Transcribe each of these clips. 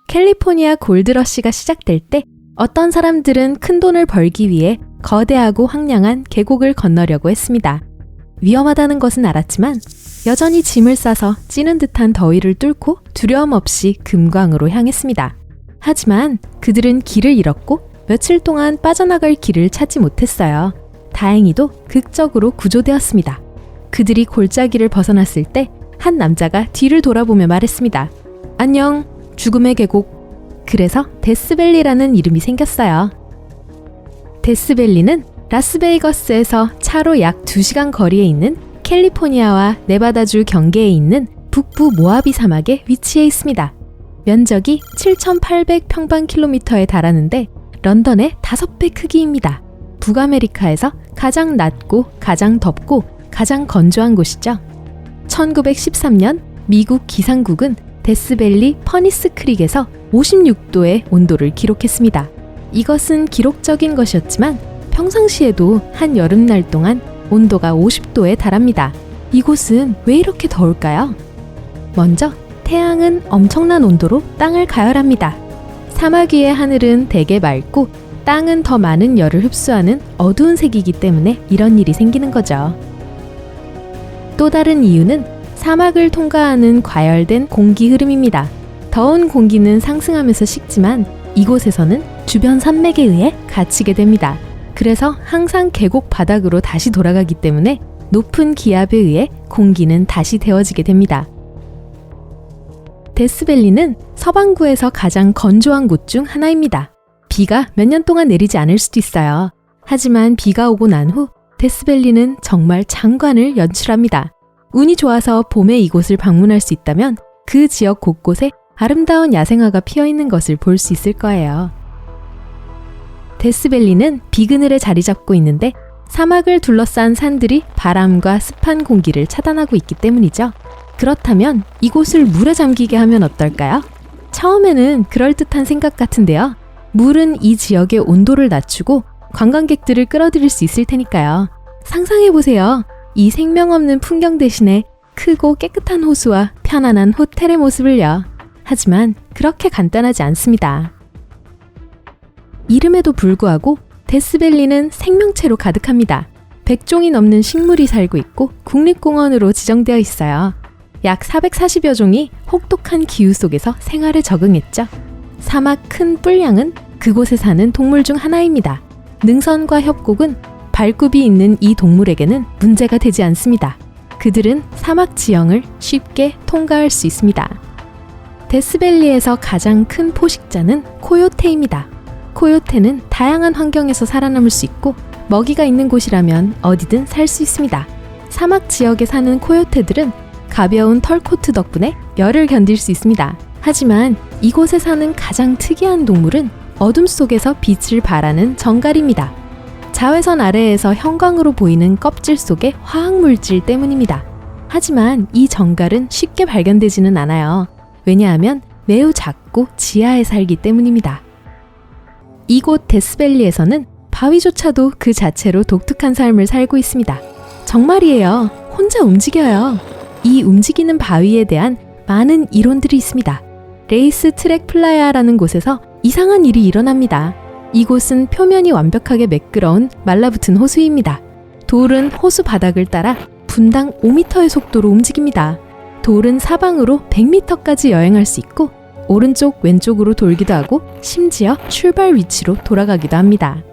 캘리포니아 골드러시가 시작될 때 어떤 사람들은 큰 돈을 벌기 위해 거대하고 황량한 계곡을 건너려고 했습니다. 위험하다는 것은 알았지만 여전히 짐을 싸서 찌는 듯한 더위를 뚫고 두려움 없이 금광으로 향했습니다. 하지만 그들은 길을 잃었고 며칠 동안 빠져나갈 길을 찾지 못했어요. 다행히도 극적으로 구조되었습니다. 그들이 골짜기를 벗어났을 때 한 남자가 뒤를 돌아보며 말했습니다. 안녕, 죽음의 계곡. 그래서 데스밸리라는 이름이 생겼어요. 데스밸리는 라스베이거스에서 차로 약 2시간 거리에 있는 캘리포니아와 네바다주 경계에 있는 북부 모하비 사막에 위치해 있습니다. 면적이 7,800평방킬로미터에 달하는데 런던의 5배 크기입니다. 북아메리카에서 가장 낮고 가장 덥고 가장 건조한 곳이죠. 1913년 미국 기상국은 데스밸리 퍼니스 크릭에서 56도의 온도를 기록했습니다. 이것은 기록적인 것이었지만 평상시에도 한 여름날 동안 온도가 50도에 달합니다. 이곳은 왜 이렇게 더울까요? 먼저 태양은 엄청난 온도로 땅을 가열합니다. 사막 위의 하늘은 대개 맑고 땅은 더 많은 열을 흡수하는 어두운 색이기 때문에 이런 일이 생기는 거죠. 또 다른 이유는 사막을 통과하는 과열된 공기 흐름입니다. 더운 공기는 상승하면서 식지만 이곳에서는 주변 산맥에 의해 갇히게 됩니다. 그래서 항상 계곡 바닥으로 다시 돌아가기 때문에 높은 기압에 의해 공기는 다시 데워지게 됩니다. 데스밸리는 서반구에서 가장 건조한 곳 중 하나입니다. 비가 몇 년 동안 내리지 않을 수도 있어요. 하지만 비가 오고 난 후 데스밸리는 정말 장관을 연출합니다. 운이 좋아서 봄에 이곳을 방문할 수 있다면 그 지역 곳곳에 아름다운 야생화가 피어있는 것을 볼 수 있을 거예요. 데스밸리는 비그늘에 자리 잡고 있는데 사막을 둘러싼 산들이 바람과 습한 공기를 차단하고 있기 때문이죠. 그렇다면 이곳을 물에 잠기게 하면 어떨까요? 처음에는 그럴듯한 생각 같은데요. 물은 이 지역의 온도를 낮추고 관광객들을 끌어들일 수 있을 테니까요. 상상해보세요. 이 생명 없는 풍경 대신에 크고 깨끗한 호수와 편안한 호텔의 모습을요. 하지만 그렇게 간단하지 않습니다. 이름에도 불구하고 데스밸리는 생명체로 가득합니다. 100종이 넘는 식물이 살고 있고 국립공원으로 지정되어 있어요. 약 440여 종이 혹독한 기후 속에서 생활에 적응했죠. 사막 큰 뿔양은 그곳에 사는 동물 중 하나입니다. 능선과 협곡은 발굽이 있는 이 동물에게는 문제가 되지 않습니다. 그들은 사막 지형을 쉽게 통과할 수 있습니다. 데스밸리에서 가장 큰 포식자는 코요테입니다. 코요테는 다양한 환경에서 살아남을 수 있고 먹이가 있는 곳이라면 어디든 살 수 있습니다. 사막 지역에 사는 코요테들은 가벼운 털코트 덕분에 열을 견딜 수 있습니다. 하지만 이곳에 사는 가장 특이한 동물은 어둠 속에서 빛을 발하는 정갈입니다. 자외선 아래에서 형광으로 보이는 껍질 속의 화학물질 때문입니다. 하지만 이 정갈은 쉽게 발견되지는 않아요. 왜냐하면 매우 작고 지하에 살기 때문입니다. 이곳 데스밸리에서는 바위조차도 그 자체로 독특한 삶을 살고 있습니다. 정말이에요. 혼자 움직여요. 이 움직이는 바위에 대한 많은 이론들이 있습니다. 레이스 트랙 플라야라는 곳에서 이상한 일이 일어납니다. 이곳은 표면이 완벽하게 매끄러운 말라붙은 호수입니다. 돌은 호수 바닥을 따라 분당 5m의 속도로 움직입니다. 돌은 사방으로 100m까지 여행할 수 있고 오른쪽 왼쪽으로 돌기도 하고 심지어 출발 위치로 돌아가기도 합니다.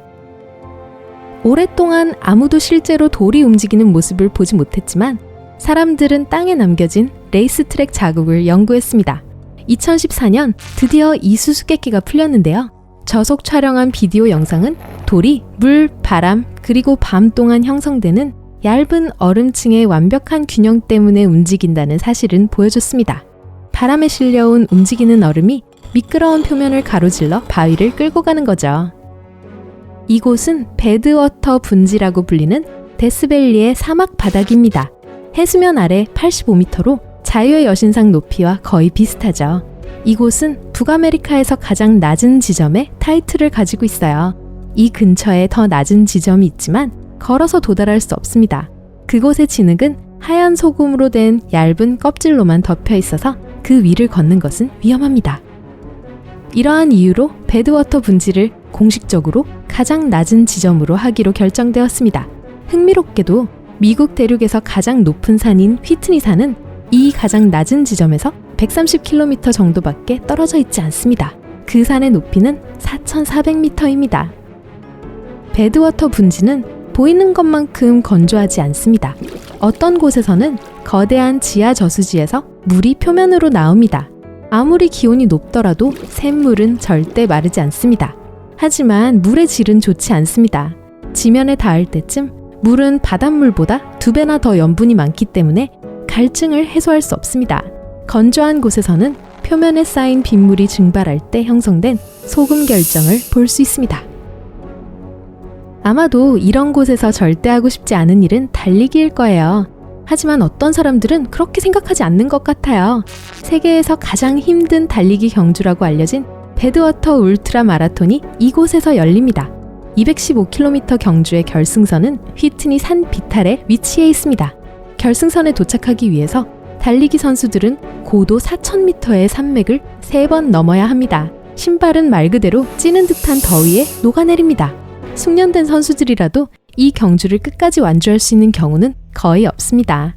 오랫동안 아무도 실제로 돌이 움직이는 모습을 보지 못했지만 사람들은 땅에 남겨진 레이스 트랙 자국을 연구했습니다. 2014년 드디어 이 수수께끼가 풀렸는데요. 저속 촬영한 비디오 영상은 돌이 물, 바람, 그리고 밤 동안 형성되는 얇은 얼음층의 완벽한 균형 때문에 움직인다는 사실은 보여줬습니다. 바람에 실려온 움직이는 얼음이 미끄러운 표면을 가로질러 바위를 끌고 가는 거죠. 이곳은 배드워터 분지라고 불리는 데스밸리의 사막 바닥입니다. 해수면 아래 85m로 자유의 여신상 높이와 거의 비슷하죠. 이곳은 북아메리카에서 가장 낮은 지점에 타이틀을 가지고 있어요. 이 근처에 더 낮은 지점이 있지만 걸어서 도달할 수 없습니다. 그곳의 진흙은 하얀 소금으로 된 얇은 껍질로만 덮여 있어서 그 위를 걷는 것은 위험합니다. 이러한 이유로 배드워터 분지를 공식적으로 가장 낮은 지점으로 하기로 결정되었습니다. 흥미롭게도 미국 대륙에서 가장 높은 산인 휘트니 산은 이 가장 낮은 지점에서 130km 정도밖에 떨어져 있지 않습니다. 그 산의 높이는 4,400m입니다. 배드워터 분지는 보이는 것만큼 건조하지 않습니다. 어떤 곳에서는 거대한 지하 저수지에서 물이 표면으로 나옵니다. 아무리 기온이 높더라도 샘물은 절대 마르지 않습니다. 하지만 물의 질은 좋지 않습니다. 지면에 닿을 때쯤 물은 바닷물보다 2배나 더 염분이 많기 때문에 갈증을 해소할 수 없습니다. 건조한 곳에서는 표면에 쌓인 빗물이 증발할 때 형성된 소금 결정을 볼 수 있습니다. 아마도 이런 곳에서 절대 하고 싶지 않은 일은 달리기일 거예요. 하지만 어떤 사람들은 그렇게 생각하지 않는 것 같아요. 세계에서 가장 힘든 달리기 경주라고 알려진 배드워터 울트라 마라톤이 이곳에서 열립니다. 215km 경주의 결승선은 휘트니 산 비탈에 위치해 있습니다. 결승선에 도착하기 위해서 달리기 선수들은 고도 4,000m의 산맥을 3번 넘어야 합니다. 신발은 말 그대로 찌는 듯한 더위에 녹아내립니다. 숙련된 선수들이라도 이 경주를 끝까지 완주할 수 있는 경우는 거의 없습니다.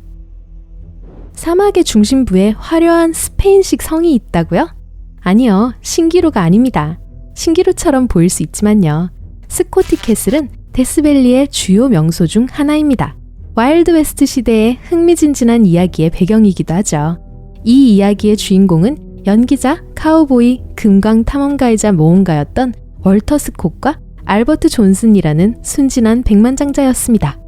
사막의 중심부에 화려한 스페인식 성이 있다고요? 아니요, 신기루가 아닙니다. 신기루처럼 보일 수 있지만요. 스코티 캐슬은 데스밸리의 주요 명소 중 하나입니다. 와일드 웨스트 시대의 흥미진진한 이야기의 배경이기도 하죠. 이 이야기의 주인공은 연기자, 카우보이, 금광 탐험가이자 모험가였던 월터 스콧과 알버트 존슨이라는 순진한 백만장자였습니다.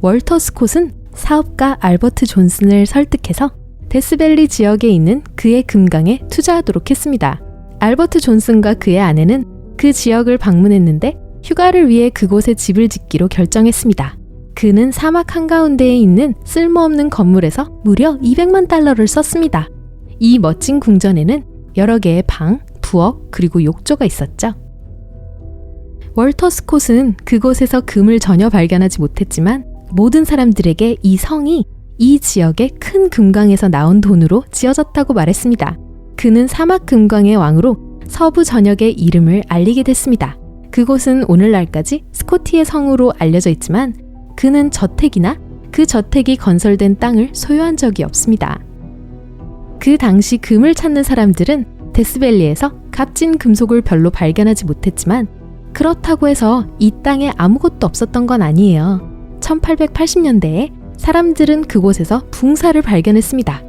월터 스콧은 사업가 알버트 존슨을 설득해서 데스밸리 지역에 있는 그의 금강에 투자하도록 했습니다. 알버트 존슨과 그의 아내는 그 지역을 방문했는데 휴가를 위해 그곳에 집을 짓기로 결정했습니다. 그는 사막 한가운데에 있는 쓸모없는 건물에서 무려 200만 달러를 썼습니다. 이 멋진 궁전에는 여러 개의 방, 부엌, 그리고 욕조가 있었죠. 월터 스콧은 그곳에서 금을 전혀 발견하지 못했지만 모든 사람들에게 이 성이 이 지역의 큰 금강에서 나온 돈으로 지어졌다고 말했습니다. 그는 사막 금광의 왕으로 서부 전역의 이름을 알리게 됐습니다. 그곳은 오늘날까지 스코티의 성으로 알려져 있지만 그는 저택이나 그 저택이 건설된 땅을 소유한 적이 없습니다. 그 당시 금을 찾는 사람들은 데스밸리에서 값진 금속을 별로 발견하지 못했지만 그렇다고 해서 이 땅에 아무것도 없었던 건 아니에요. 1880년대에 사람들은 그곳에서 붕사를 발견했습니다.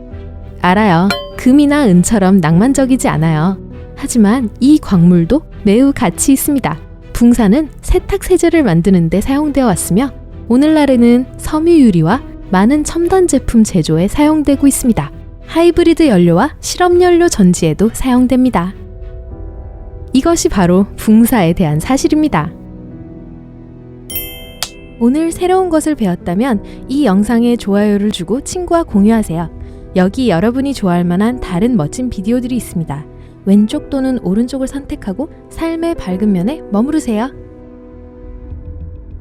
알아요. 금이나 은처럼 낭만적이지 않아요. 하지만 이 광물도 매우 가치 있습니다. 붕사는 세탁 세제를 만드는 데 사용되어 왔으며 오늘날에는 섬유유리와 많은 첨단 제품 제조에 사용되고 있습니다. 하이브리드 연료와 실험연료 전지에도 사용됩니다. 이것이 바로 붕사에 대한 사실입니다. 오늘 새로운 것을 배웠다면 이 영상에 좋아요를 주고 친구와 공유하세요. 여기 여러분이 좋아할 만한 다른 멋진 비디오들이 있습니다. 왼쪽 또는 오른쪽을 선택하고 삶의 밝은 면에 머무르세요.